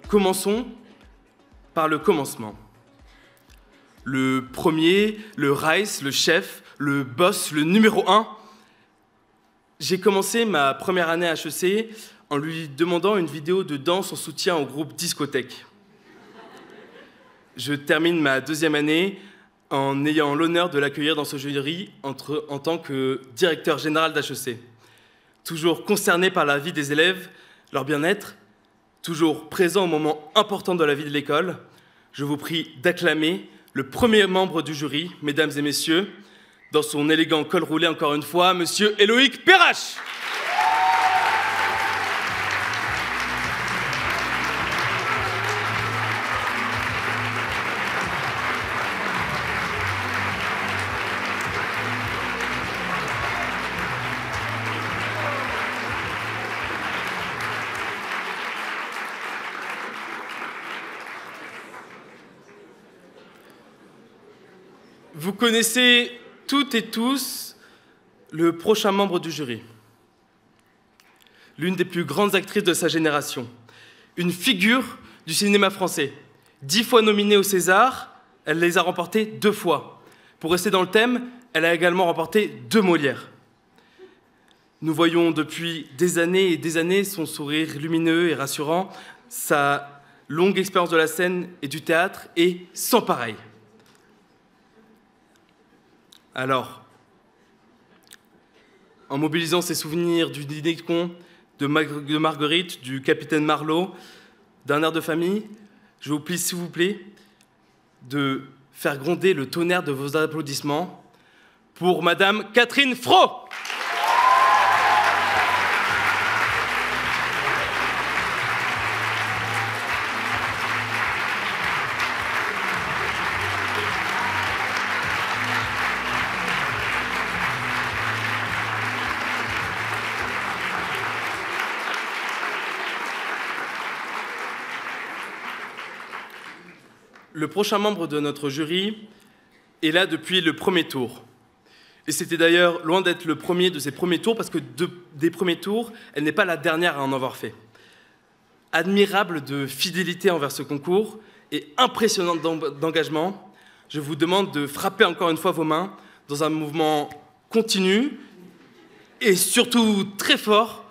Commençons par le commencement. Le premier, le Rice, le chef, le boss, le numéro 1. J'ai commencé ma première année à HEC en lui demandant une vidéo de danse en soutien au groupe Discothèque. Je termine ma deuxième année en ayant l'honneur de l'accueillir dans ce jury en tant que directeur général d'HEC. Toujours concerné par la vie des élèves, leur bien-être, toujours présent au moment important de la vie de l'école, je vous prie d'acclamer le premier membre du jury, mesdames et messieurs, dans son élégant col roulé encore une fois, monsieur Éloïc Perrache. Vous connaissez toutes et tous le prochain membre du jury. L'une des plus grandes actrices de sa génération. Une figure du cinéma français. 10 fois nominée au César, elle les a remportées 2 fois. Pour rester dans le thème, elle a également remporté 2 Molières. Nous voyons depuis des années et des années son sourire lumineux et rassurant, sa longue expérience de la scène et du théâtre est sans pareil. Alors, en mobilisant ses souvenirs du dîner de con, de Marguerite, du capitaine Marlowe, d'un air de famille, je vous prie, s'il vous plaît, de faire gronder le tonnerre de vos applaudissements pour Madame Catherine Fro. Le prochain membre de notre jury est là depuis le premier tour. Et c'était d'ailleurs loin d'être le premier de ses premiers tours, parce que des premiers tours, elle n'est pas la dernière à en avoir fait. Admirable de fidélité envers ce concours et impressionnante d'engagement, je vous demande de frapper encore une fois vos mains dans un mouvement continu et surtout très fort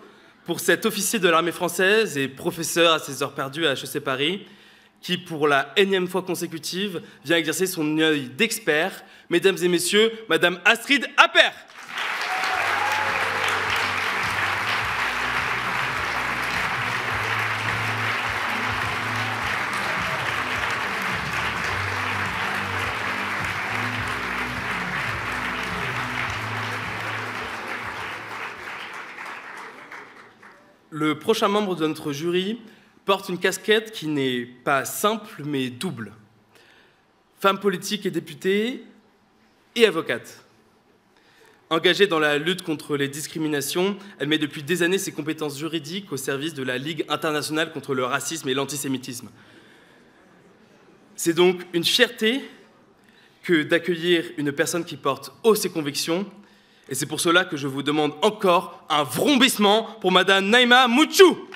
pour cet officier de l'armée française et professeur à ses heures perdues à HEC Paris, qui, pour la énième fois consécutive, vient exercer son œil d'expert. Mesdames et messieurs, Madame Astrid Appert. Le prochain membre de notre jury porte une casquette qui n'est pas simple, mais double. Femme politique et députée et avocate. Engagée dans la lutte contre les discriminations, elle met depuis des années ses compétences juridiques au service de la Ligue internationale contre le racisme et l'antisémitisme. C'est donc une fierté que d'accueillir une personne qui porte haut ses convictions, et c'est pour cela que je vous demande encore un vrombissement pour Madame Naïma Mouchou.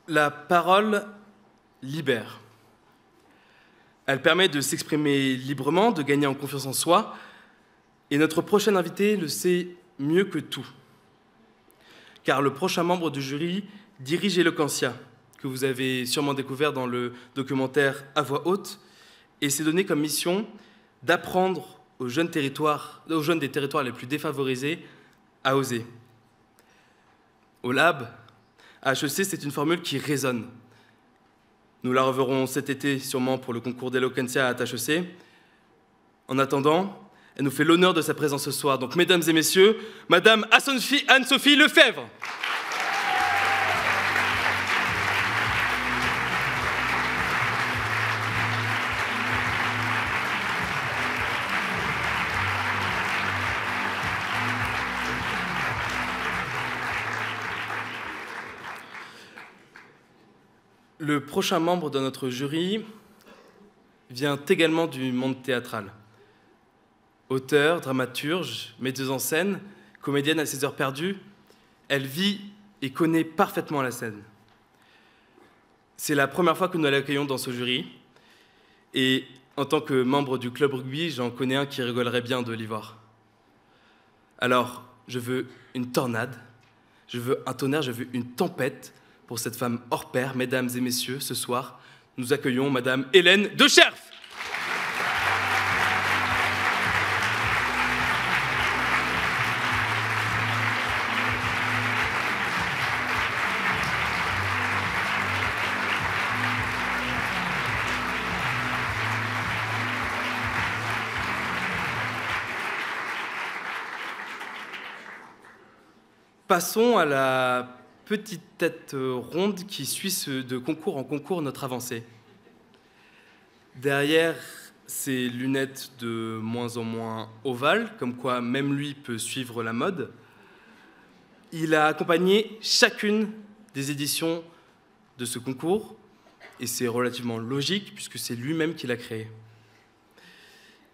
La parole libère. Elle permet de s'exprimer librement, de gagner en confiance en soi. Et notre prochain invité le sait mieux que tout. Car le prochain membre du jury dirige Eloquentia, que vous avez sûrement découvert dans le documentaire À voix haute, et s'est donné comme mission d'apprendre aux jeunes des territoires les plus défavorisés à oser. Au Lab, à HEC, c'est une formule qui résonne. Nous la reverrons cet été sûrement pour le concours d'Eloquentia à HEC. En attendant, elle nous fait l'honneur de sa présence ce soir. Donc, mesdames et messieurs, Madame Anne-Sophie Lefebvre. Le prochain membre de notre jury vient également du monde théâtral. Auteure, dramaturge, metteuse en scène, comédienne à ses heures perdues, elle vit et connaît parfaitement la scène. C'est la première fois que nous l'accueillons dans ce jury, et en tant que membre du club rugby, j'en connais un qui rigolerait bien de l'y voir. Alors, je veux une tornade, je veux un tonnerre, je veux une tempête pour cette femme hors pair. Mesdames et messieurs, ce soir, nous accueillons Madame Hélène de Scherf. Passons à la petite tête ronde qui suit de concours en concours notre avancée. Derrière ces lunettes de moins en moins ovales, comme quoi même lui peut suivre la mode, il a accompagné chacune des éditions de ce concours, et c'est relativement logique puisque c'est lui-même qui l'a créé.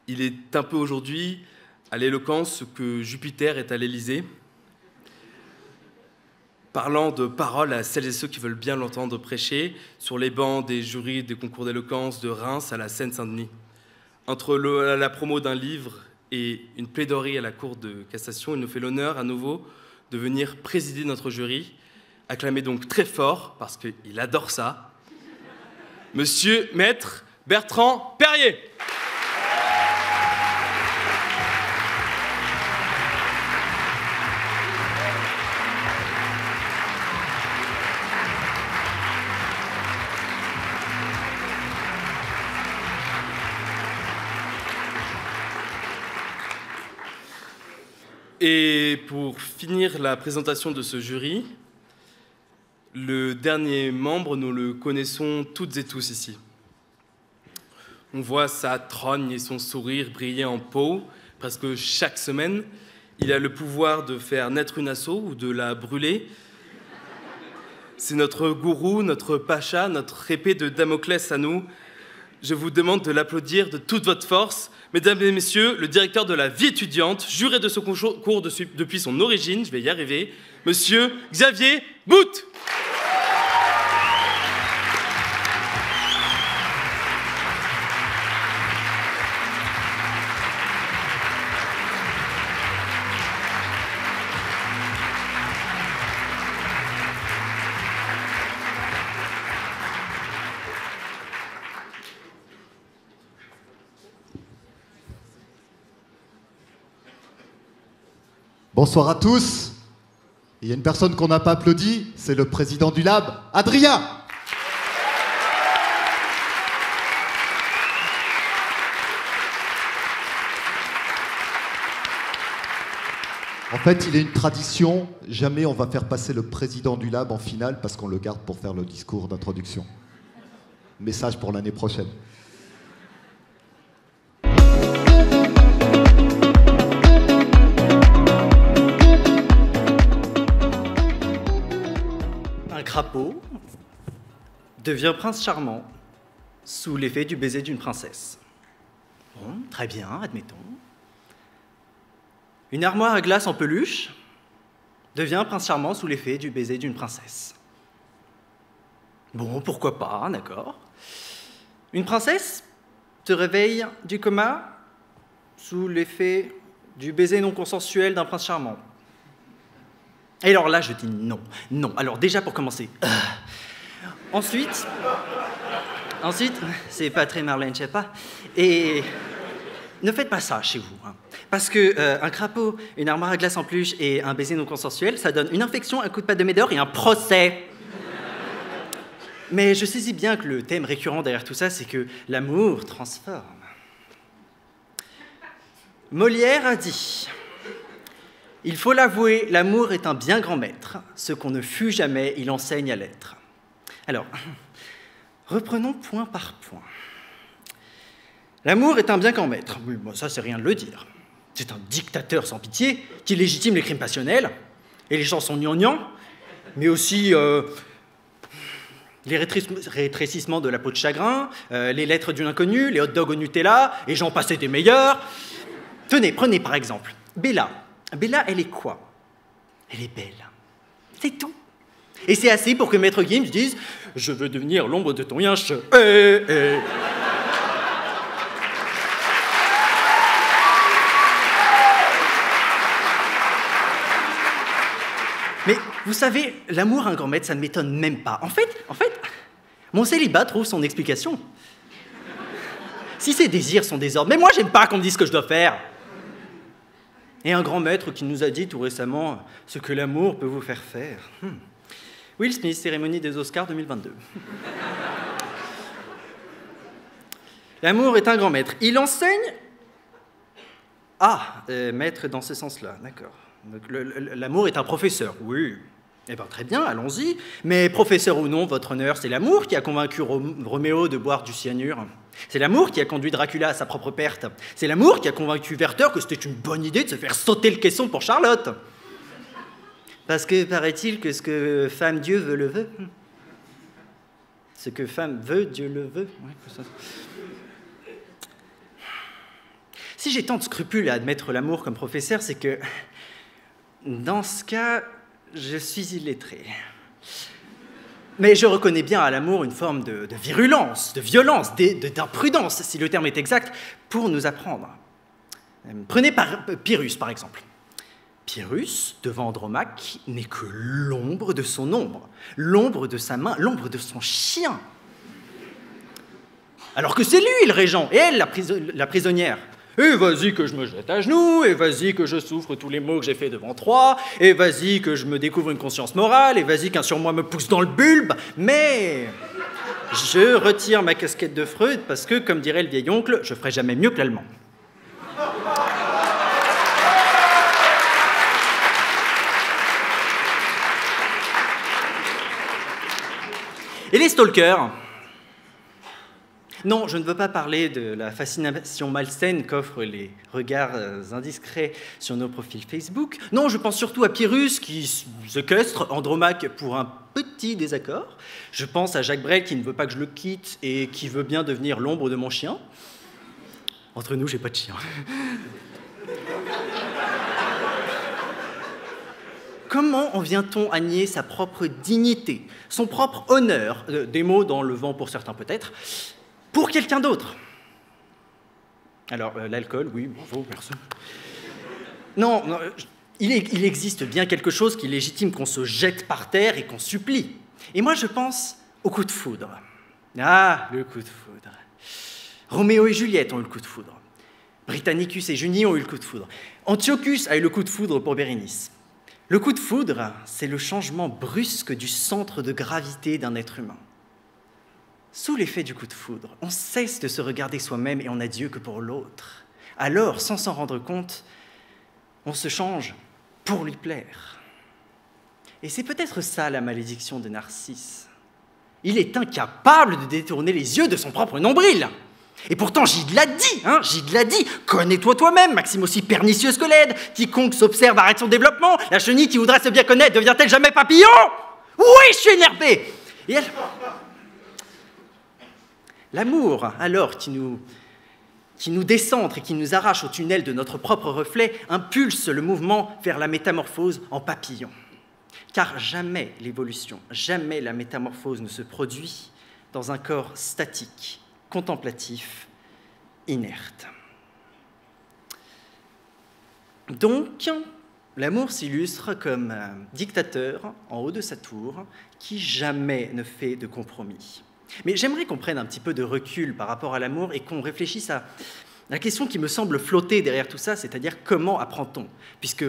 Il est un peu aujourd'hui à l'éloquence ce que Jupiter est à l'Élysée, parlant de paroles à celles et ceux qui veulent bien l'entendre prêcher, sur les bancs des jurys des concours d'éloquence de Reims à la Seine-Saint-Denis. Entre la promo d'un livre et une plaidoirie à la Cour de cassation, il nous fait l'honneur à nouveau de venir présider notre jury. Acclamez donc très fort, parce qu'il adore ça, Monsieur Maître Bertrand Perrier. Et pour finir la présentation de ce jury, le dernier membre, nous le connaissons toutes et tous ici. On voit sa trogne et son sourire briller en Pau presque chaque semaine. Il a le pouvoir de faire naître une asso ou de la brûler. C'est notre gourou, notre pacha, notre épée de Damoclès à nous. Je vous demande de l'applaudir de toute votre force. Mesdames et messieurs, le directeur de la vie étudiante, juré de ce concours depuis son origine, je vais y arriver, Monsieur Xavier Bout. Bonsoir à tous. Il y a une personne qu'on n'a pas applaudi, c'est le président du Lab, Adrien. En fait, il est une tradition, jamais on va faire passer le président du Lab en finale parce qu'on le garde pour faire le discours d'introduction. Message pour l'année prochaine. Un crapaud devient prince charmant sous l'effet du baiser d'une princesse. Bon, très bien, admettons. Une armoire à glace en peluche devient prince charmant sous l'effet du baiser d'une princesse. Bon, pourquoi pas, d'accord. Une princesse se réveille du coma sous l'effet du baiser non consensuel d'un prince charmant. Et alors là, je dis non, non. Alors déjà pour commencer. Ensuite, c'est pas très Marlène Schiappa. Et ne faites pas ça chez vous, hein. Parce que un crapaud, une armoire à glace en peluche et un baiser non consensuel, ça donne une infection, un coup de patte de Médor et un procès. Mais je saisis bien que le thème récurrent derrière tout ça, c'est que l'amour transforme. Molière a dit: il faut l'avouer, l'amour est un bien grand maître. Ce qu'on ne fut jamais, il enseigne à l'être. Alors, reprenons point par point. L'amour est un bien grand maître. Oui, bon, ça, c'est rien de le dire. C'est un dictateur sans pitié qui légitime les crimes passionnels et les chansons gnangnang, mais aussi Les rétrécissements de la peau de chagrin, les lettres d'une inconnue, les hot dogs au Nutella, et j'en passais des meilleurs. Tenez, prenez par exemple Bella. Bella, elle est quoi? Elle est belle. C'est tout. Et c'est assez pour que Maître Gims dise « Je veux devenir l'ombre de ton yinche. » Mais vous savez, l'amour à un grand maître, ça ne m'étonne même pas. En fait, mon célibat trouve son explication. Si ses désirs sont désordres, mais moi j'aime pas qu'on me dise ce que je dois faire. Et un grand maître qui nous a dit tout récemment ce que l'amour peut vous faire faire. Will Smith, cérémonie des Oscars 2022. L'amour est un grand maître. Il enseigne... maître dans ce sens-là, d'accord. L'amour est un professeur, oui. Eh bien, très bien, allons-y. Mais professeur ou non, votre honneur, c'est l'amour qui a convaincu Roméo de boire du cyanure. C'est l'amour qui a conduit Dracula à sa propre perte. C'est l'amour qui a convaincu Werther que c'était une bonne idée de se faire sauter le caisson pour Charlotte. Parce que paraît-il que ce que femme Dieu veut le veut. Ce que femme veut, Dieu le veut. Ouais, ça. Si j'ai tant de scrupules à admettre l'amour comme professeur, c'est que, dans ce cas, je suis illettré. Mais je reconnais bien à l'amour une forme de virulence, de violence, d'imprudence, si le terme est exact, pour nous apprendre. Prenez Pyrrhus, par exemple. Pyrrhus, devant Andromaque, n'est que l'ombre de son ombre, l'ombre de sa main, l'ombre de son chien. Alors que c'est lui le régent, et elle la prisonnière. Et vas-y que je me jette à genoux, et vas-y que je souffre tous les maux que j'ai fait devant Troie, et vas-y que je me découvre une conscience morale, et vas-y qu'un surmoi me pousse dans le bulbe, mais je retire ma casquette de Freud parce que, comme dirait le vieil oncle, je ferai jamais mieux que l'allemand. Et les stalkers? Non, je ne veux pas parler de la fascination malsaine qu'offrent les regards indiscrets sur nos profils Facebook. Non, je pense surtout à Pyrrhus qui séquestre Andromaque pour un petit désaccord. Je pense à Jacques Brel qui ne veut pas que je le quitte et qui veut bien devenir l'ombre de mon chien. Entre nous, j'ai pas de chien. Comment en vient-on à nier sa propre dignité, son propre honneur, des mots dans le vent pour certains peut-être, pour quelqu'un d'autre? Alors, l'alcool, oui, bravo, merci. Non, il existe bien quelque chose qui légitime qu'on se jette par terre et qu'on supplie. Et moi, je pense au coup de foudre. Ah, le coup de foudre. Roméo et Juliette ont eu le coup de foudre. Britannicus et Junie ont eu le coup de foudre. Antiochus a eu le coup de foudre pour Bérénice. Le coup de foudre, c'est le changement brusque du centre de gravité d'un être humain. Sous l'effet du coup de foudre, on cesse de se regarder soi-même et on n'a Dieu que pour l'autre. Alors, sans s'en rendre compte, on se change pour lui plaire. Et c'est peut-être ça la malédiction de Narcisse. Il est incapable de détourner les yeux de son propre nombril. Et pourtant, Gide l'a dit, connais-toi toi-même, maxime aussi pernicieuse que l'aide. Quiconque s'observe arrête son développement. La chenille qui voudrait se bien connaître devient-elle jamais papillon? Oui, je suis énervé. Et elle... L'amour, alors, qui nous décentre et qui nous arrache au tunnel de notre propre reflet, impulse le mouvement vers la métamorphose en papillon. Car jamais l'évolution, jamais la métamorphose ne se produit dans un corps statique, contemplatif, inerte. Donc, l'amour s'illustre comme un dictateur en haut de sa tour qui jamais ne fait de compromis. Mais j'aimerais qu'on prenne un petit peu de recul par rapport à l'amour et qu'on réfléchisse à la question qui me semble flotter derrière tout ça, c'est-à-dire comment apprend-on? Puisque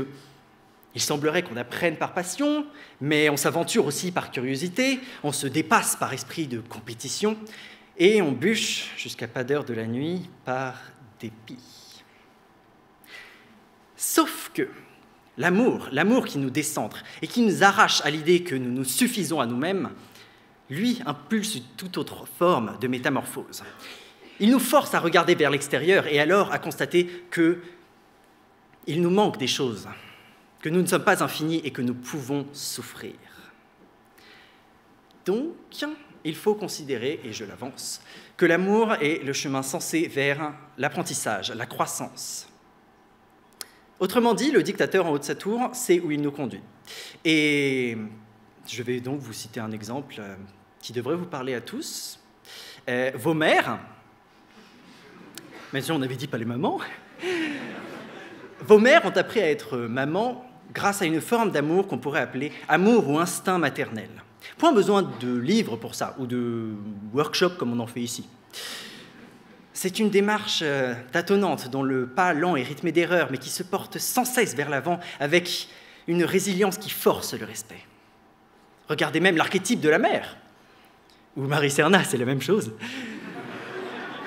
il semblerait qu'on apprenne par passion, mais on s'aventure aussi par curiosité, on se dépasse par esprit de compétition, et on bûche jusqu'à pas d'heure de la nuit par dépit. Sauf que l'amour qui nous décentre et qui nous arrache à l'idée que nous nous suffisons à nous-mêmes, lui impulse une toute autre forme de métamorphose. Il nous force à regarder vers l'extérieur et alors à constater qu'il nous manque des choses, que nous ne sommes pas infinis et que nous pouvons souffrir. Donc, il faut considérer, et je l'avance, que l'amour est le chemin sensé vers l'apprentissage, la croissance. Autrement dit, le dictateur en haut de sa tour sait où il nous conduit. Et je vais donc vous citer un exemple qui devrait vous parler à tous. Vos mères, même si on avait dit pas les mamans, vos mères ont appris à être mamans grâce à une forme d'amour qu'on pourrait appeler amour ou instinct maternel. Point besoin de livres pour ça, ou de workshops comme on en fait ici. C'est une démarche tâtonnante, dont le pas lent est rythmé d'erreurs, mais qui se porte sans cesse vers l'avant, avec une résilience qui force le respect. Regardez même l'archétype de la mère, ou Marie Serna, c'est la même chose.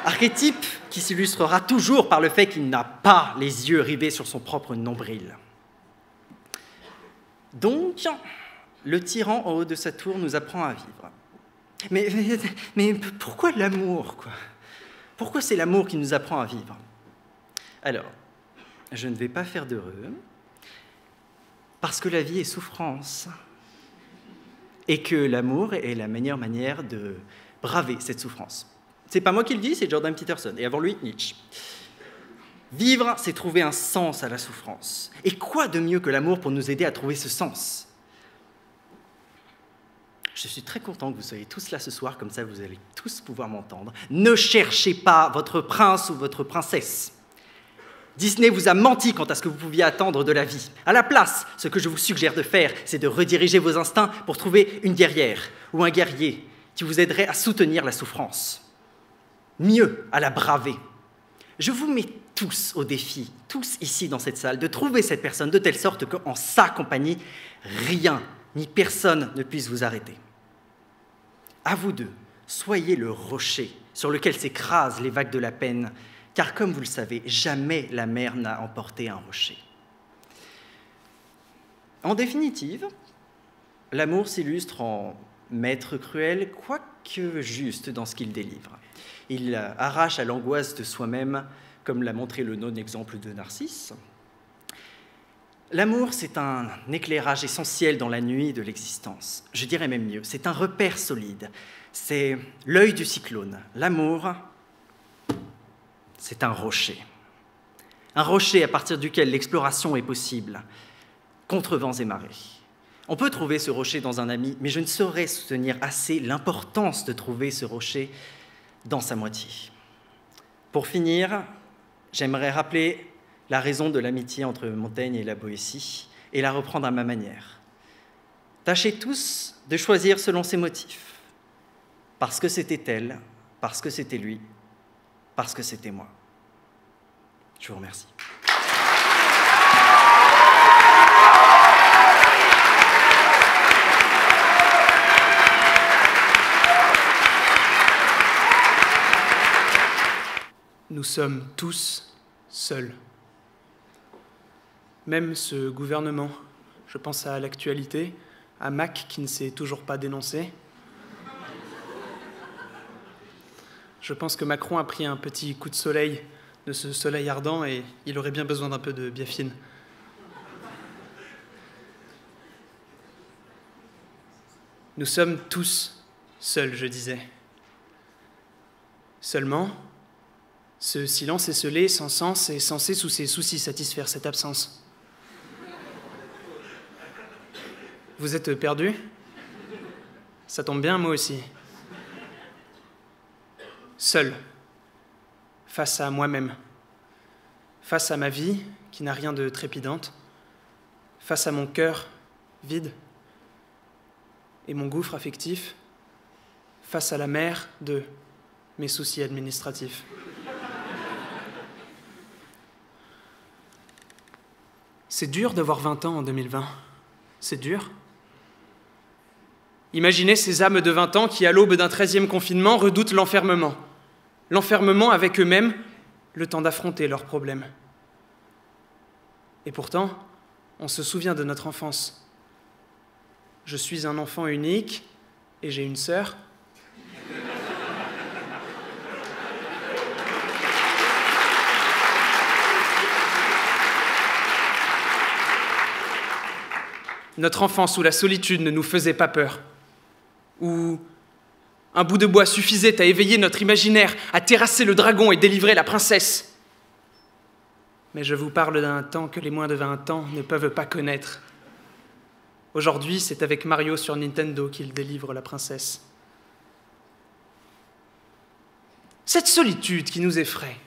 Archétype qui s'illustrera toujours par le fait qu'il n'a pas les yeux rivés sur son propre nombril. Donc, le tyran en haut de sa tour nous apprend à vivre. Mais pourquoi l'amour, quoi ? Pourquoi c'est l'amour qui nous apprend à vivre ? Alors, je ne vais pas faire d'heureux, parce que la vie est souffrance, et que l'amour est la meilleure manière de braver cette souffrance. C'est pas moi qui le dis, c'est Jordan Peterson, et avant lui, Nietzsche. Vivre, c'est trouver un sens à la souffrance. Et quoi de mieux que l'amour pour nous aider à trouver ce sens ? Je suis très content que vous soyez tous là ce soir, comme ça vous allez tous pouvoir m'entendre. Ne cherchez pas votre prince ou votre princesse. Disney vous a menti quant à ce que vous pouviez attendre de la vie. À la place, ce que je vous suggère de faire, c'est de rediriger vos instincts pour trouver une guerrière ou un guerrier qui vous aiderait à soutenir la souffrance. Mieux, à la braver. Je vous mets tous au défi, tous ici dans cette salle, de trouver cette personne de telle sorte qu'en sa compagnie, rien ni personne ne puisse vous arrêter. À vous deux, soyez le rocher sur lequel s'écrasent les vagues de la peine, car comme vous le savez, jamais la mer n'a emporté un rocher. En définitive, l'amour s'illustre en maître cruel, quoique juste dans ce qu'il délivre. Il arrache à l'angoisse de soi-même, comme l'a montré le non-exemple de Narcisse. L'amour, c'est un éclairage essentiel dans la nuit de l'existence. Je dirais même mieux, c'est un repère solide. C'est l'œil du cyclone. L'amour, c'est un rocher. Un rocher à partir duquel l'exploration est possible, contre vents et marées. On peut trouver ce rocher dans un ami, mais je ne saurais soutenir assez l'importance de trouver ce rocher dans sa moitié. Pour finir, j'aimerais rappeler la raison de l'amitié entre Montaigne et la Boétie, et la reprendre à ma manière. Tâchez tous de choisir selon ses motifs, parce que c'était elle, parce que c'était lui, parce que c'était moi. Je vous remercie. Nous sommes tous seuls. Même ce gouvernement, je pense à l'actualité, à Mac qui ne s'est toujours pas dénoncé. Je pense que Macron a pris un petit coup de soleil de ce soleil ardent et il aurait bien besoin d'un peu de biafine. Nous sommes tous seuls, je disais. Seulement, ce silence esselé, sans sens, est censé sous ses soucis satisfaire cette absence. Vous êtes perdus ? Ça tombe bien, moi aussi. Seul, face à moi-même, face à ma vie qui n'a rien de trépidante, face à mon cœur vide et mon gouffre affectif, face à la mer de mes soucis administratifs. C'est dur d'avoir 20 ans en 2020. C'est dur. Imaginez ces âmes de 20 ans qui, à l'aube d'un 13e confinement, redoutent l'enfermement. L'enfermement avec eux-mêmes, le temps d'affronter leurs problèmes. Et pourtant, on se souvient de notre enfance. Je suis un enfant unique et j'ai une sœur. Notre enfance où la solitude ne nous faisait pas peur, où Un bout de bois suffisait à éveiller notre imaginaire, à terrasser le dragon et délivrer la princesse. Mais je vous parle d'un temps que les moins de 20 ans ne peuvent pas connaître. Aujourd'hui, c'est avec Mario sur Nintendo qu'il délivre la princesse. Cette solitude qui nous effraie,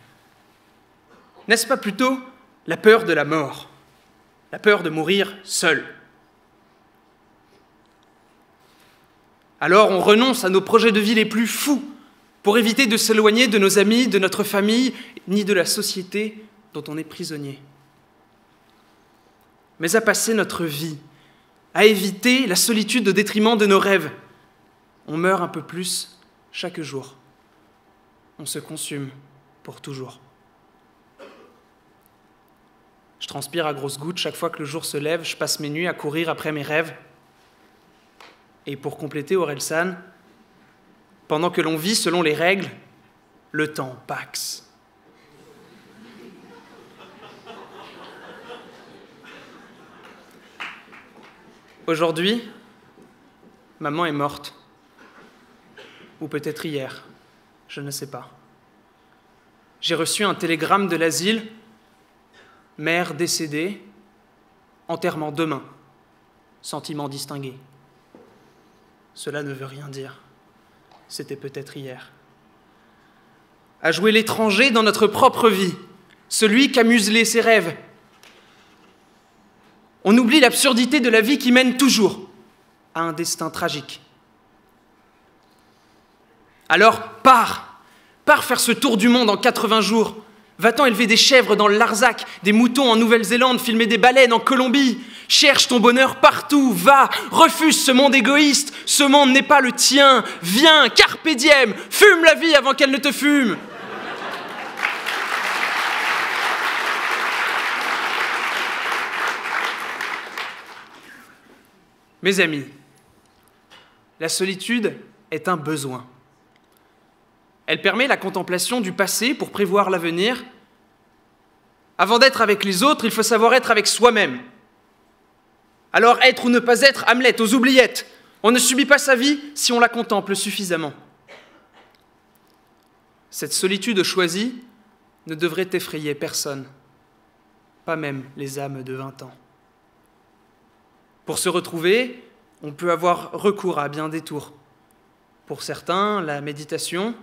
n'est-ce pas plutôt la peur de la mort, la peur de mourir seul? Alors on renonce à nos projets de vie les plus fous pour éviter de s'éloigner de nos amis, de notre famille, ni de la société dont on est prisonnier. Mais à passer notre vie, à éviter la solitude au détriment de nos rêves, on meurt un peu plus chaque jour. On se consume pour toujours. Je transpire à grosses gouttes chaque fois que le jour se lève, je passe mes nuits à courir après mes rêves. Et pour compléter, Orelsan, pendant que l'on vit selon les règles, le temps paxe. Aujourd'hui, maman est morte. Ou peut-être hier, je ne sais pas. J'ai reçu un télégramme de l'asile, mère décédée, enterrement demain, sentiment distingué. Cela ne veut rien dire. C'était peut-être hier. À jouer l'étranger dans notre propre vie, celui qu'a muselé ses rêves. On oublie l'absurdité de la vie qui mène toujours à un destin tragique. Alors, pars faire ce tour du monde en 80 jours. Va-t'en élever des chèvres dans le Larzac, des moutons en Nouvelle-Zélande, filmer des baleines en Colombie. Cherche ton bonheur partout, va, refuse ce monde égoïste. Ce monde n'est pas le tien. Viens, carpe diem, fume la vie avant qu'elle ne te fume. Mes amis, la solitude est un besoin. Elle permet la contemplation du passé pour prévoir l'avenir. Avant d'être avec les autres, il faut savoir être avec soi-même. Alors être ou ne pas être, Hamlet aux oubliettes. On ne subit pas sa vie si on la contemple suffisamment. Cette solitude choisie ne devrait effrayer personne, pas même les âmes de 20 ans. Pour se retrouver, on peut avoir recours à bien des tours. Pour certains, la méditation,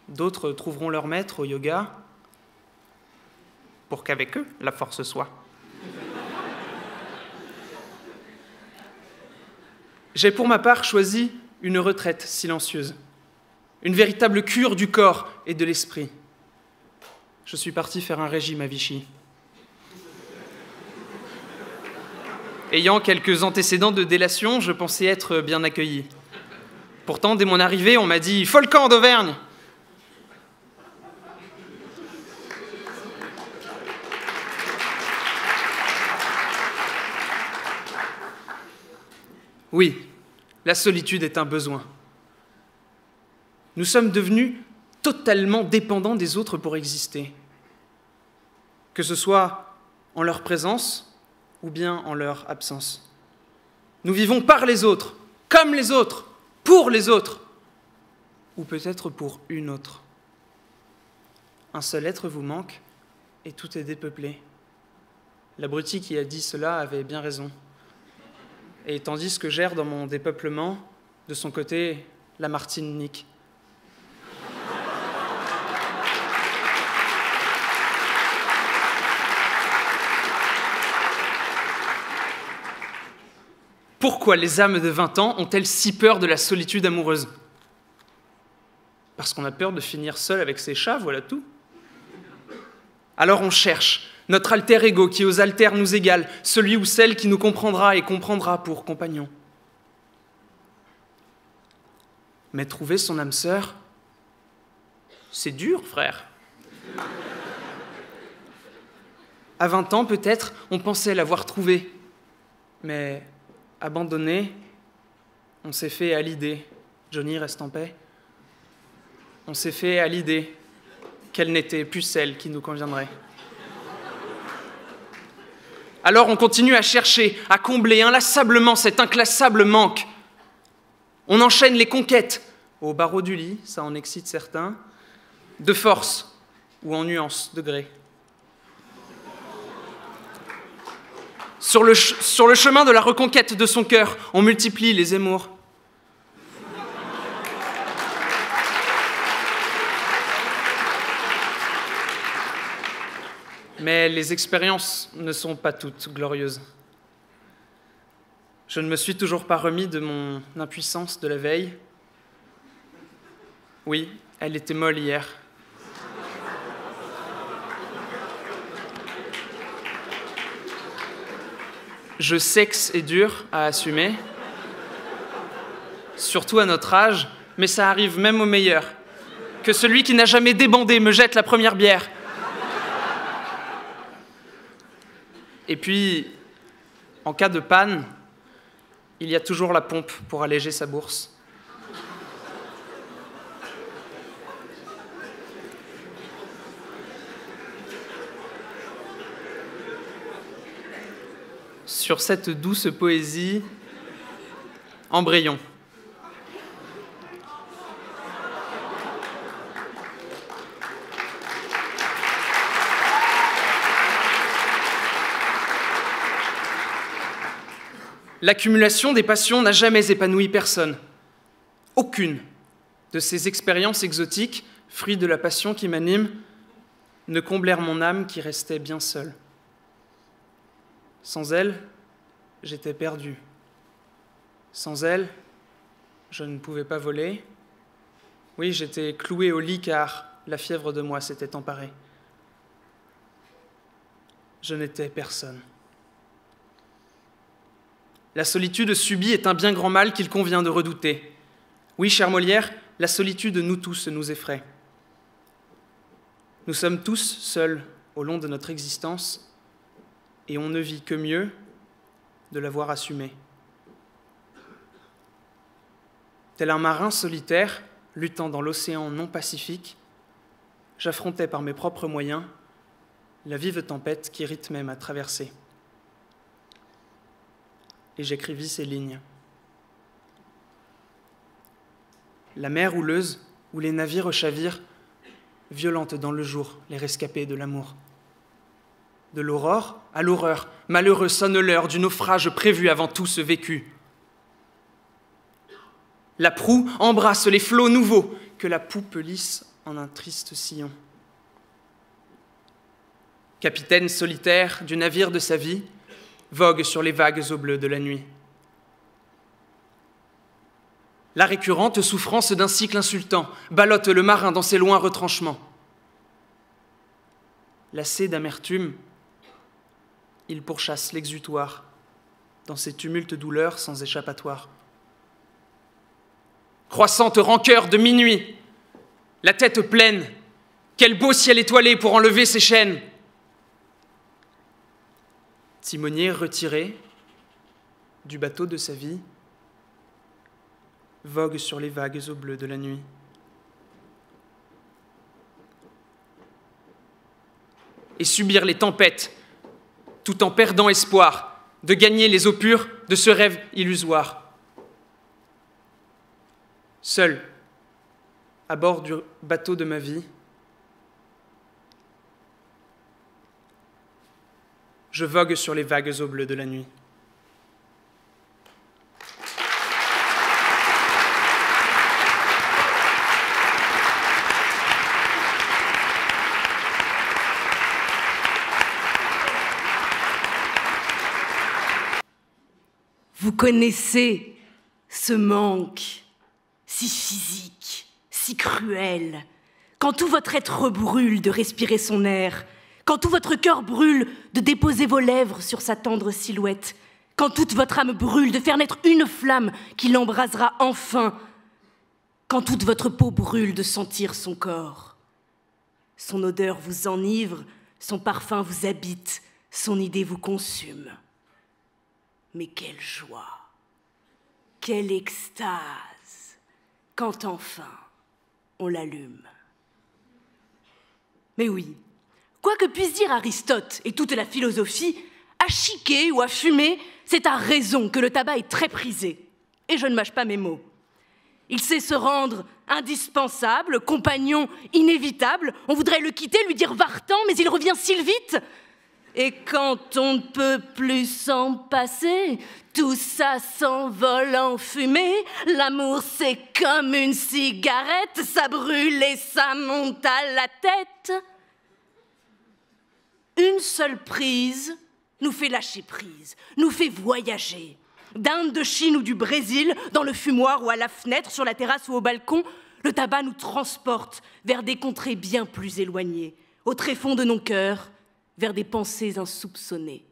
d'autres trouveront leur maître au yoga, pour qu'avec eux, la force soit. J'ai pour ma part choisi une retraite silencieuse, une véritable cure du corps et de l'esprit. Je suis parti faire un régime à Vichy. Ayant quelques antécédents de délation, je pensais être bien accueilli. Pourtant, dès mon arrivée, on m'a dit « Folcan d'Auvergne !» Oui, la solitude est un besoin. Nous sommes devenus totalement dépendants des autres pour exister, que ce soit en leur présence ou bien en leur absence. Nous vivons par les autres, comme les autres, pour les autres, ou peut-être pour une autre. Un seul être vous manque et tout est dépeuplé. L'abruti qui a dit cela avait bien raison. Et tandis que gère dans mon dépeuplement, de son côté, Lamartine nique. Pourquoi les âmes de 20 ans ont-elles si peur de la solitude amoureuse? Parce qu'on a peur de finir seul avec ses chats, voilà tout. Alors on cherche notre alter ego qui aux altères nous égale, celui ou celle qui nous comprendra et comprendra pour compagnon. Mais trouver son âme sœur, c'est dur, frère. À 20 ans, peut-être, on pensait l'avoir trouvée. Mais abandonné, on s'est fait à l'idée. Johnny, reste en paix. On s'est fait à l'idée qu'elle n'était plus celle qui nous conviendrait. Alors on continue à chercher, à combler inlassablement cet inclassable manque. On enchaîne les conquêtes, Au barreau du lit, ça en excite certains, de force ou en nuance, degré. Sur le chemin de la reconquête de son cœur, on multiplie les émours. Mais les expériences ne sont pas toutes glorieuses. Je ne me suis toujours pas remis de mon impuissance de la veille. Oui, elle était molle hier. Je sais que c'est dur à assumer, surtout à notre âge, mais ça arrive même aux meilleurs. Que celui qui n'a jamais débandé me jette la première bière. Et puis, en cas de panne, il y a toujours la pompe pour alléger sa bourse. Sur cette douce poésie, embrayons. L'accumulation des passions n'a jamais épanoui personne. Aucune de ces expériences exotiques, fruits de la passion qui m'anime, ne comblèrent mon âme qui restait bien seule. Sans elle, j'étais perdu. Sans elle, je ne pouvais pas voler. Oui, j'étais cloué au lit car la fièvre de moi s'était emparée. Je n'étais personne. La solitude subie est un bien grand mal qu'il convient de redouter. Oui, cher Molière, la solitude, nous tous, nous effraie. Nous sommes tous seuls au long de notre existence et on ne vit que mieux de l'avoir assumée. Tel un marin solitaire, luttant dans l'océan non pacifique, j'affrontais par mes propres moyens la vive tempête qui rythmait ma traversée. Et j'écrivis ces lignes. La mer houleuse où les navires chavirent, violente dans le jour les rescapés de l'amour. De l'aurore à l'horreur, malheureux sonne l'heure du naufrage prévu avant tout ce vécu. La proue embrasse les flots nouveaux que la poupe lisse en un triste sillon. Capitaine solitaire du navire de sa vie, vogue sur les vagues au bleu de la nuit. La récurrente souffrance d'un cycle insultant ballotte le marin dans ses loins retranchements. Lassé d'amertume, il pourchasse l'exutoire dans ses tumultes douleurs sans échappatoire. Croissante rancœur de minuit, la tête pleine, quel beau ciel étoilé pour enlever ses chaînes. Timonier retiré du bateau de sa vie, vogue sur les vagues au bleu de la nuit. Et subir les tempêtes, tout en perdant espoir de gagner les eaux pures de ce rêve illusoire. Seul, à bord du bateau de ma vie, je vogue sur les vagues au bleu de la nuit. Vous connaissez ce manque si physique, si cruel, quand tout votre être brûle de respirer son air, quand tout votre cœur brûle de déposer vos lèvres sur sa tendre silhouette, quand toute votre âme brûle de faire naître une flamme qui l'embrasera enfin, quand toute votre peau brûle de sentir son corps. Son odeur vous enivre, son parfum vous habite, son idée vous consume. Mais quelle joie, quelle extase, quand enfin on l'allume. Mais oui, quoi que puisse dire Aristote et toute la philosophie, à chiquer ou à fumer, c'est à raison que le tabac est très prisé. Et je ne mâche pas mes mots. Il sait se rendre indispensable, compagnon inévitable. On voudrait le quitter, lui dire va-t'en, mais il revient si vite. Et quand on ne peut plus s'en passer, tout ça s'envole en fumée. L'amour, c'est comme une cigarette, ça brûle et ça monte à la tête. Une seule prise nous fait lâcher prise, nous fait voyager. D'Inde, de Chine ou du Brésil, dans le fumoir ou à la fenêtre, sur la terrasse ou au balcon, le tabac nous transporte vers des contrées bien plus éloignées, au tréfonds de nos cœurs, vers des pensées insoupçonnées.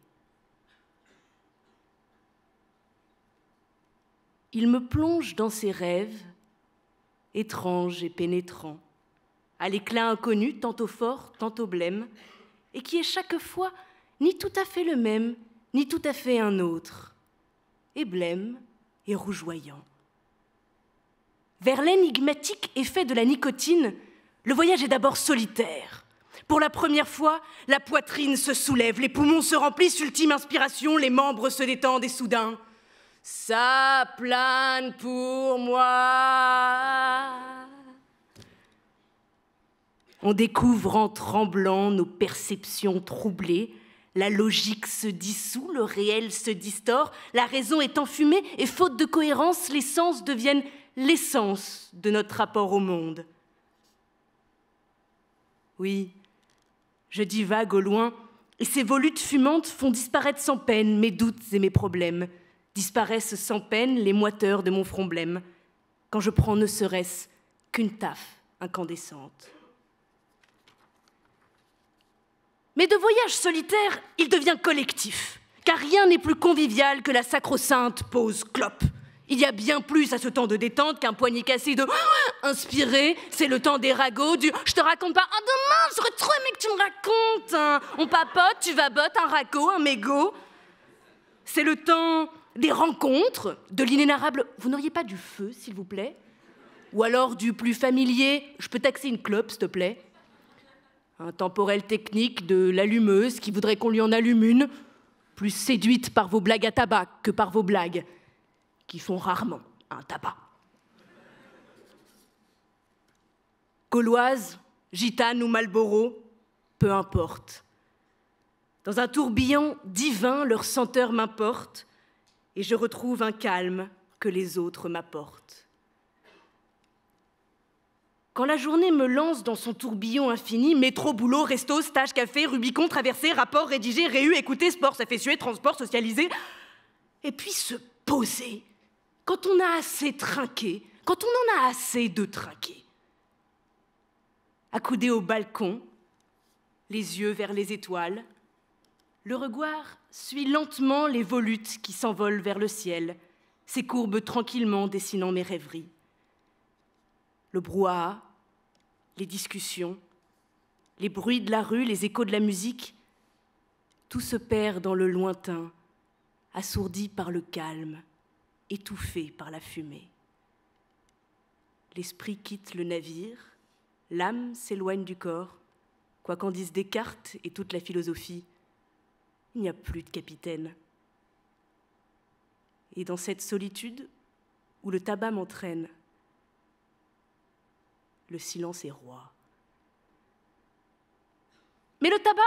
Il me plonge dans ses rêves, étranges et pénétrants, à l'éclat inconnu, tantôt fort, tantôt blême, et qui est chaque fois ni tout à fait le même, ni tout à fait un autre, et blême et rougeoyant. Vers l'énigmatique effet de la nicotine, le voyage est d'abord solitaire. Pour la première fois, la poitrine se soulève, les poumons se remplissent, ultime inspiration, les membres se détendent et soudain, ça plane pour moi. On découvre en tremblant nos perceptions troublées, la logique se dissout, le réel se distord, la raison est enfumée et faute de cohérence, les sens deviennent l'essence de notre rapport au monde. Oui, je divague au loin, et ces volutes fumantes font disparaître sans peine mes doutes et mes problèmes. Disparaissent sans peine les moiteurs de mon front blême, quand je prends ne serait-ce qu'une taffe incandescente. Mais de voyage solitaire, il devient collectif, car rien n'est plus convivial que la sacro-sainte pause clope. Il y a bien plus à ce temps de détente qu'un poignet cassé de « inspirer », c'est le temps des ragots, du « je te raconte pas, ah demain, je serais trop aimé que tu me racontes hein. » On papote, tu vabotes, un ragot, un mégot. C'est le temps des rencontres, de l'inénarrable « vous n'auriez pas du feu, s'il vous plaît ?» Ou alors du plus familier « je peux taxer une clope, s'il te plaît ?» Un temporel technique de l'allumeuse qui voudrait qu'on lui en allume une, plus séduite par vos blagues à tabac que par vos blagues, qui font rarement un tabac. Gauloise, gitane ou Marlboro, peu importe. Dans un tourbillon divin, leur senteur m'importe, et je retrouve un calme que les autres m'apportent. Quand la journée me lance dans son tourbillon infini, métro, boulot, resto, stage, café, Rubicon, traversée, rapport, rédigé, réu, écouter, sport, ça fait suer, transport, socialiser, et puis se poser. Quand on a assez trinqué, quand on en a assez de trinquer. Accoudé au balcon, les yeux vers les étoiles, le regard suit lentement les volutes qui s'envolent vers le ciel, s'écourbent tranquillement dessinant mes rêveries. Le brouhaha, les discussions, les bruits de la rue, les échos de la musique, tout se perd dans le lointain, assourdi par le calme, étouffé par la fumée. L'esprit quitte le navire, l'âme s'éloigne du corps, quoi qu'en disent Descartes et toute la philosophie, il n'y a plus de capitaine. Et dans cette solitude où le tabac m'entraîne, le silence est roi. Mais le tabac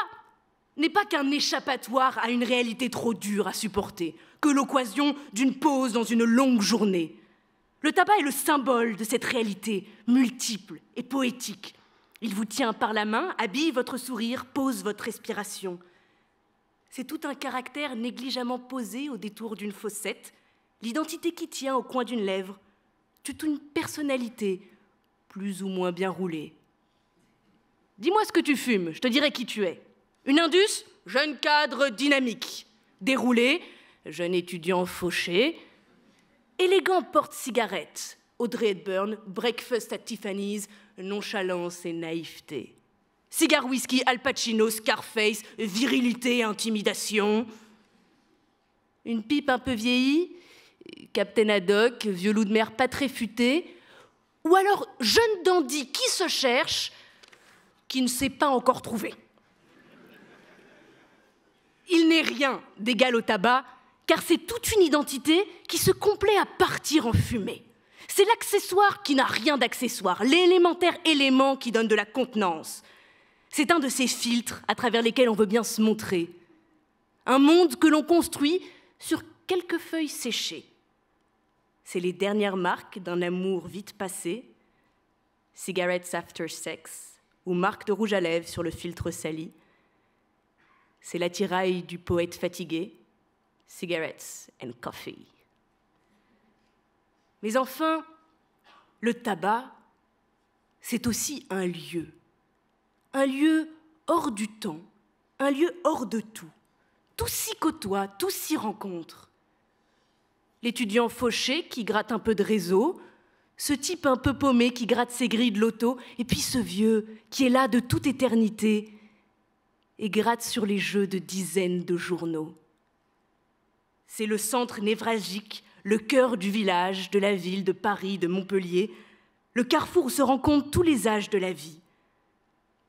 n'est pas qu'un échappatoire à une réalité trop dure à supporter, que l'occasion d'une pause dans une longue journée. Le tabac est le symbole de cette réalité multiple et poétique. Il vous tient par la main, habille votre sourire, pose votre respiration. C'est tout un caractère négligemment posé au détour d'une fossette, l'identité qui tient au coin d'une lèvre, toute une personnalité plus ou moins bien roulée. Dis-moi ce que tu fumes, je te dirai qui tu es. Une Indus, jeune cadre dynamique. Déroulé, jeune étudiant fauché. Élégant porte-cigarette. Audrey Hepburn, breakfast at Tiffany's, nonchalance et naïveté. Cigare whisky, Al Pacino, Scarface, virilité, intimidation. Une pipe un peu vieillie, Captain Haddock, vieux loup de mer pas très futé. Ou alors jeune dandy qui se cherche, qui ne s'est pas encore trouvé. Il n'est rien d'égal au tabac, car c'est toute une identité qui se complaît à partir en fumée. C'est l'accessoire qui n'a rien d'accessoire, l'élémentaire élément qui donne de la contenance. C'est un de ces filtres à travers lesquels on veut bien se montrer. Un monde que l'on construit sur quelques feuilles séchées. C'est les dernières marques d'un amour vite passé, Cigarettes After Sex, ou marque de rouge à lèvres sur le filtre sali. C'est l'attirail du poète fatigué, Cigarettes and Coffee. Mais enfin, le tabac, c'est aussi un lieu hors du temps, un lieu hors de tout. Tout s'y côtoie, tout s'y rencontre. L'étudiant fauché qui gratte un peu de réseau, ce type un peu paumé qui gratte ses grilles de loto, et puis ce vieux qui est là de toute éternité et gratte sur les jeux de dizaines de journaux. C'est le centre névralgique, le cœur du village, de la ville, de Paris, de Montpellier, le carrefour où se rencontrent tous les âges de la vie.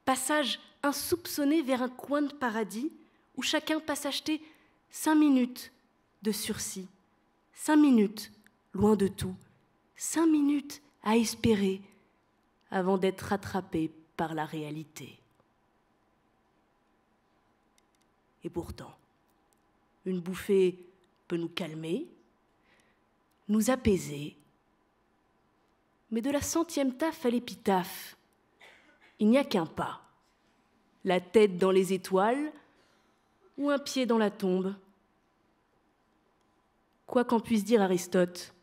Passage insoupçonné vers un coin de paradis où chacun passe acheter 5 minutes de sursis, 5 minutes loin de tout, 5 minutes à espérer avant d'être rattrapé par la réalité. Et pourtant, une bouffée peut nous calmer, nous apaiser, mais de la 100e taffe à l'épitaphe, il n'y a qu'un pas, la tête dans les étoiles ou un pied dans la tombe. Quoi qu'en puisse dire Aristote,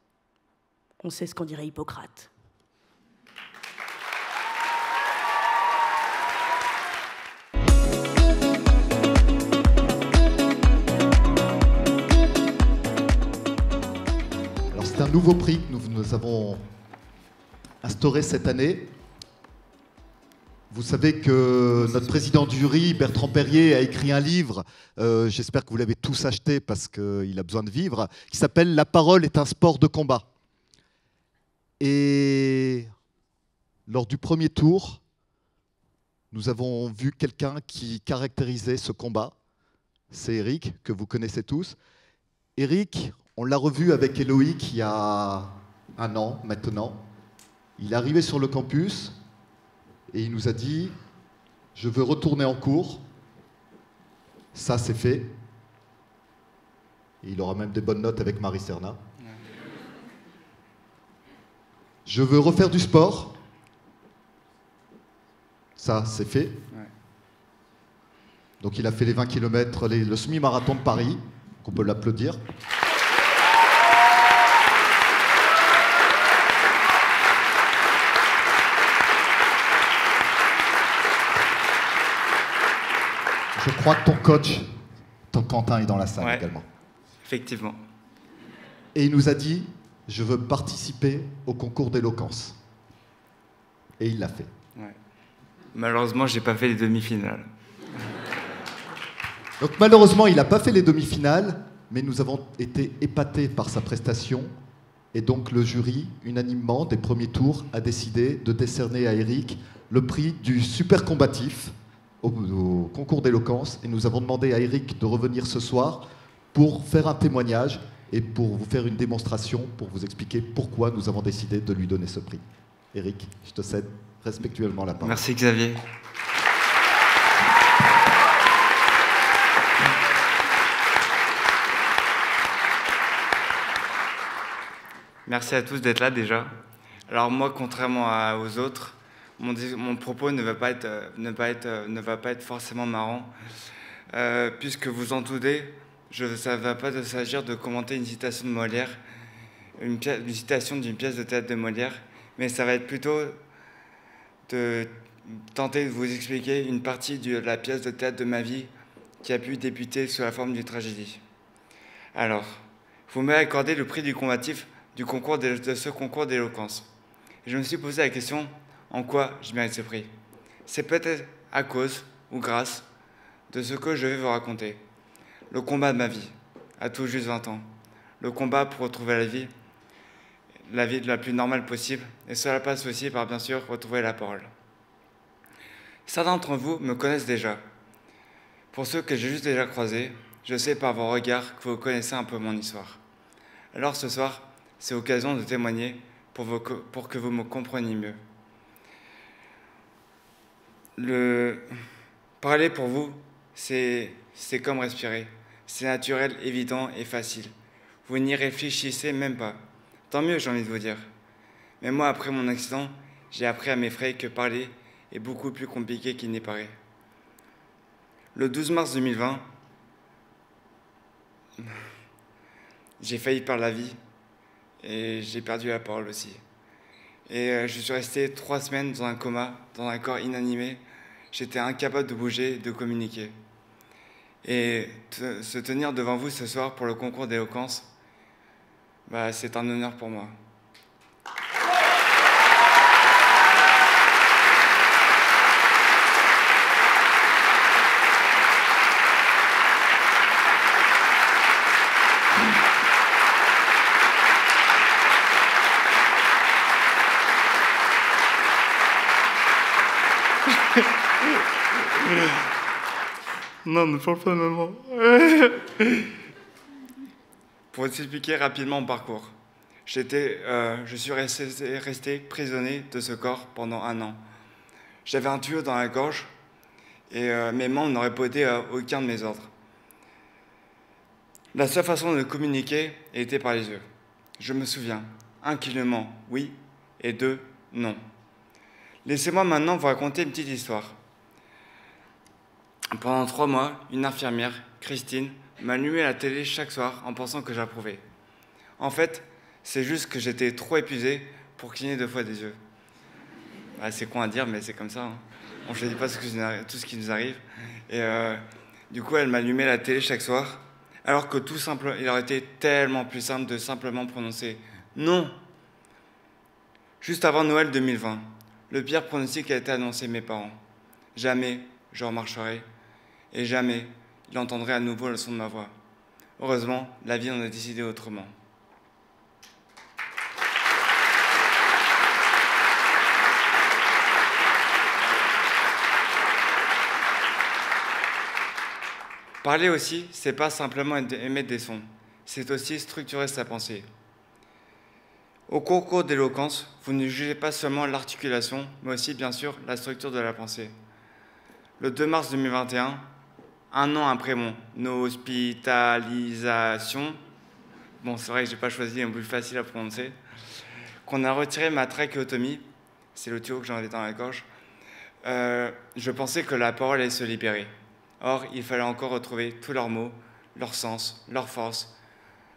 on sait ce qu'en dirait Hippocrate. Alors c'est un nouveau prix que nous avons instauré cette année. Vous savez que notre président du jury, Bertrand Perrier, a écrit un livre, j'espère que vous l'avez tous acheté parce qu'il a besoin de vivre, qui s'appelle « La parole est un sport de combat ». Et lors du premier tour, nous avons vu quelqu'un qui caractérisait ce combat. C'est Eric, que vous connaissez tous. Eric, on l'a revu avec Eloïc il y a 1 an maintenant. Il est arrivé sur le campus et il nous a dit « Je veux retourner en cours ». Ça, c'est fait. Et il aura même des bonnes notes avec Marie Serna. Je veux refaire du sport. Ça, c'est fait. Ouais. Donc il a fait les 20 km, le semi-marathon de Paris. On peut l'applaudir. Je crois que ton coach, Quentin, est dans la salle également. Effectivement. Et il nous a dit, je veux participer au concours d'éloquence. Et il l'a fait. Ouais. Malheureusement, je n'ai pas fait les demi-finales. Donc malheureusement, il n'a pas fait les demi-finales, mais nous avons été épatés par sa prestation. Et donc le jury, unanimement, des premiers tours, a décidé de décerner à Eric le prix du super combatif au concours d'éloquence. Et nous avons demandé à Eric de revenir ce soir pour faire un témoignage et pour vous faire une démonstration, pour vous expliquer pourquoi nous avons décidé de lui donner ce prix. Eric, je te cède respectueusement la parole. Merci Xavier. Merci à tous d'être là déjà. Alors moi, contrairement aux autres, mon propos ne va pas être forcément marrant, puisque vous en doutez, ça ne va pas s'agir de commenter une citation de Molière, une citation d'une pièce de théâtre de Molière, mais ça va être plutôt de tenter de vous expliquer une partie de la pièce de théâtre de ma vie qui a pu débuter sous la forme d'une tragédie. Alors, vous m'avez accordé le prix du combatif de ce concours d'éloquence. Je me suis posé la question, en quoi je mérite ce prix? C'est peut-être à cause ou grâce de ce que je vais vous raconter. Le combat de ma vie, à tout juste 20 ans. Le combat pour retrouver la vie la plus normale possible. Et cela passe aussi par, bien sûr, retrouver la parole. Certains d'entre vous me connaissent déjà. Pour ceux que j'ai juste déjà croisés, je sais par vos regards que vous connaissez un peu mon histoire. Alors ce soir, c'est l'occasion de témoigner pour que vous me compreniez mieux. Parler pour vous, c'est comme respirer. C'est naturel, évident et facile. Vous n'y réfléchissez même pas. Tant mieux, j'ai envie de vous dire. Mais moi, après mon accident, j'ai appris à m'effrayer que parler est beaucoup plus compliqué qu'il n'y paraît. Le 12 mars 2020, j'ai failli perdre la vie et j'ai perdu la parole aussi. Et je suis resté 3 semaines dans un coma, dans un corps inanimé. J'étais incapable de bouger, de communiquer. Et se tenir devant vous ce soir pour le concours d'éloquence, c'est un honneur pour moi. Non, ne parle pas, maman. Pour t'expliquer rapidement mon parcours, je suis resté prisonnier de ce corps pendant 1 an. J'avais un tuyau dans la gorge et mes membres n'auraient posé aucun de mes ordres. La seule façon de communiquer était par les yeux. Je me souviens, 1 clignement, oui, et 2, non. Laissez-moi maintenant vous raconter une petite histoire. Pendant 3 mois, une infirmière, Christine, m'allumait la télé chaque soir en pensant que j'approuvais. En fait, c'est juste que j'étais trop épuisé pour cligner 2 fois des yeux. C'est con à dire, mais c'est comme ça. On ne choisit pas tout ce qui nous arrive. Et du coup, elle m'allumait la télé chaque soir, alors que il aurait été tellement plus simple de simplement prononcer « non ». Juste avant Noël 2020, le pire pronostic a été annoncé à mes parents. Jamais je remarcherai. Et jamais il entendrait à nouveau le son de ma voix. Heureusement, la vie en a décidé autrement. Parler aussi, c'est pas simplement émettre des sons, c'est aussi structurer sa pensée. Au concours d'éloquence, vous ne jugez pas seulement l'articulation, mais aussi, bien sûr, la structure de la pensée. Le 2 mars 2021, 1 an après mon hospitalisation, c'est vrai que j'ai pas choisi un plus facile à prononcer, qu'on a retiré ma trachéotomie, c'est le tuyau que j'en avais dans la gorge, je pensais que la parole allait se libérer. Or, il fallait encore retrouver tous leurs mots, leur sens, leur force,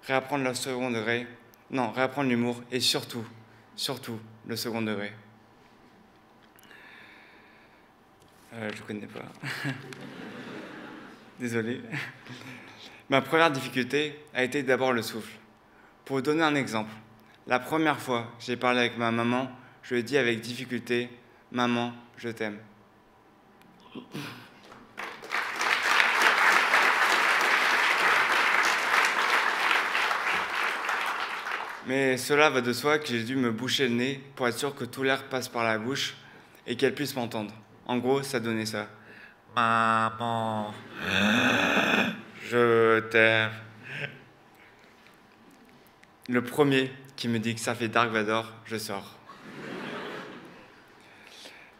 réapprendre le second degré, réapprendre l'humour et surtout, le second degré. Je connais pas. Désolé. Ma première difficulté a été d'abord le souffle. Pour vous donner un exemple, la première fois que j'ai parlé avec ma maman, je lui ai dit avec difficulté « Maman, je t'aime ». Mais cela va de soi que j'ai dû me boucher le nez pour être sûr que tout l'air passe par la bouche et qu'elle puisse m'entendre. En gros, ça donnait ça. Maman, je t'aime. Le premier qui me dit que ça fait Dark Vador, je sors.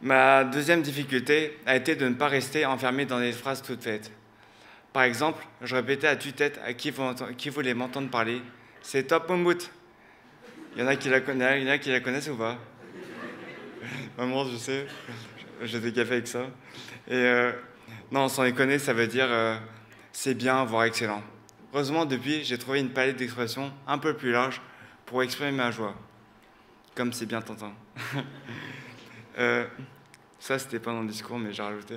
Ma deuxième difficulté a été de ne pas rester enfermé dans des phrases toutes faites. Par exemple, je répétais à tue-tête à qui voulait m'entendre parler. C'est top, Moumout. Il y en a qui la connaissent ou pas? Maman, je sais. J'ai des cafés avec ça. Et non, sans déconner, ça veut dire c'est bien, voire excellent. Heureusement, depuis, j'ai trouvé une palette d'expressions un peu plus large pour exprimer ma joie. Comme c'est bien tentant. Ça, c'était pas dans le discours, mais j'ai rajouté.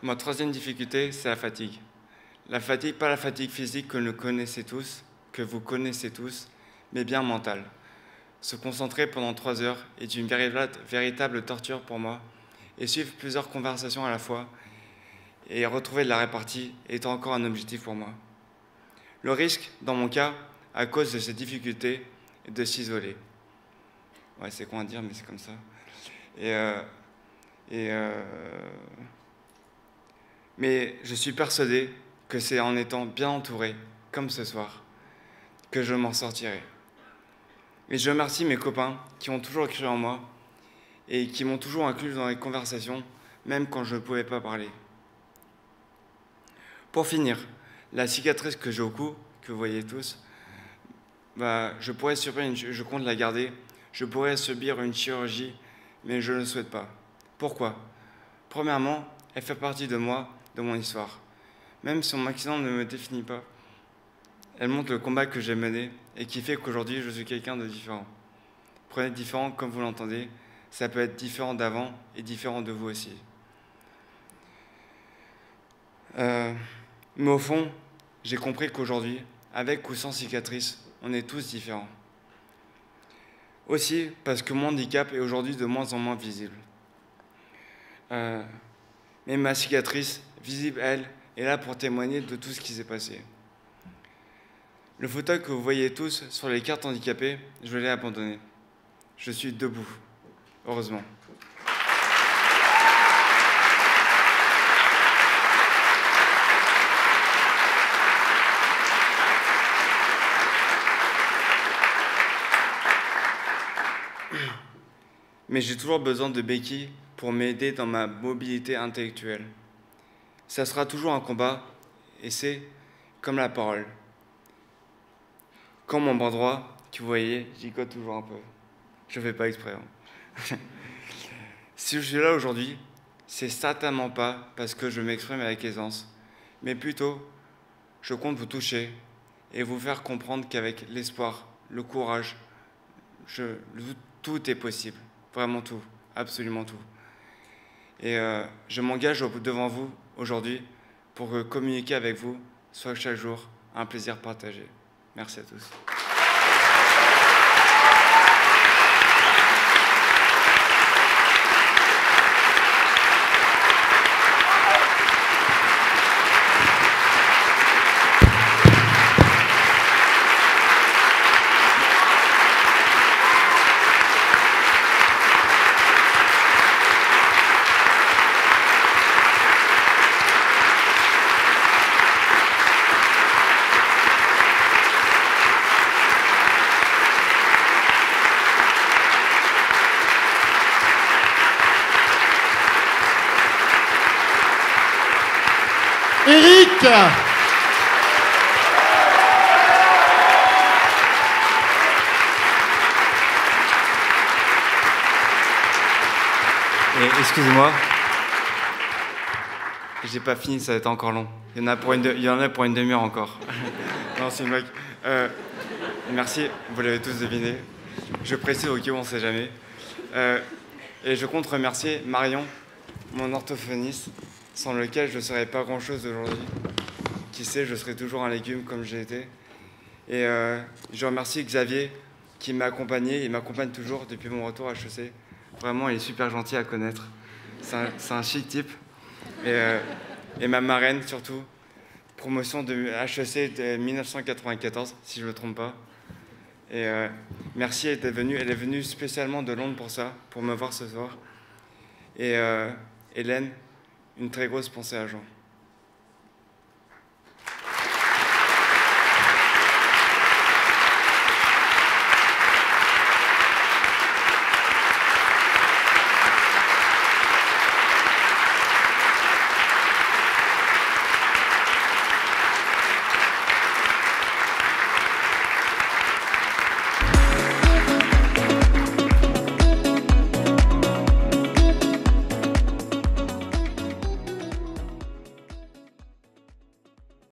Ma troisième difficulté, c'est la fatigue. La fatigue, pas la fatigue physique que vous connaissez tous, mais bien mentale. Se concentrer pendant 3 heures est une véritable torture pour moi, et suivre plusieurs conversations à la fois et retrouver de la répartie est encore un objectif pour moi. Le risque, dans mon cas, à cause de ces difficultés, est de s'isoler. Ouais, c'est con à dire, mais c'est comme ça. Mais je suis persuadé que c'est en étant bien entouré, comme ce soir, que je m'en sortirai. Et je remercie mes copains qui ont toujours cru en moi et qui m'ont toujours inclus dans les conversations, même quand je ne pouvais pas parler. Pour finir, la cicatrice que j'ai au cou, que vous voyez tous, je compte la garder. Je pourrais subir une chirurgie, mais je ne le souhaite pas. Pourquoi? Premièrement, elle fait partie de moi, de mon histoire. Même si mon accident ne me définit pas, elle montre le combat que j'ai mené et qui fait qu'aujourd'hui, je suis quelqu'un de différent. Prenez différent comme vous l'entendez, ça peut être différent d'avant et différent de vous aussi. Mais au fond, j'ai compris qu'aujourd'hui, avec ou sans cicatrice, on est tous différents. Aussi parce que mon handicap est aujourd'hui de moins en moins visible. Mais ma cicatrice, visible elle, est là pour témoigner de tout ce qui s'est passé. Le fauteuil que vous voyez tous sur les cartes handicapées, je l'ai abandonné. Je suis debout, heureusement. Mais j'ai toujours besoin de béquilles pour m'aider dans ma mobilité intellectuelle. Ça sera toujours un combat, et c'est comme la parole. Comme mon bras droit, que vous voyez, j'y cote toujours un peu. Je ne fais pas exprès. Hein. Si je suis là aujourd'hui, c'est certainement pas parce que je m'exprime avec aisance, mais plutôt, je compte vous toucher et vous faire comprendre qu'avec l'espoir, le courage, tout est possible. Vraiment tout, absolument tout. Et je m'engage devant vous aujourd'hui pour communiquer avec vous soit chaque jour un plaisir partagé. Merci à tous. Eric. Excusez-moi, j'ai pas fini, ça va être encore long. Il y en a pour une demi-heure encore. Non, c'est une blague. Merci, vous l'avez tous deviné. Je précise au cas où on ne sait jamais. Et je compte remercier Marion, mon orthophoniste, sans lequel je ne serais pas grand-chose aujourd'hui. Qui sait, je serais toujours un légume comme j'ai été. Et je remercie Xavier qui m'a accompagné, il m'accompagne toujours depuis mon retour à HEC. Vraiment, il est super gentil à connaître. C'est un chic type. Et ma marraine, surtout. Promotion de HEC de 1994, si je ne me trompe pas. Et merci, elle est venue spécialement de Londres pour ça, pour me voir ce soir. Et Hélène, une très grosse pensée à Jean.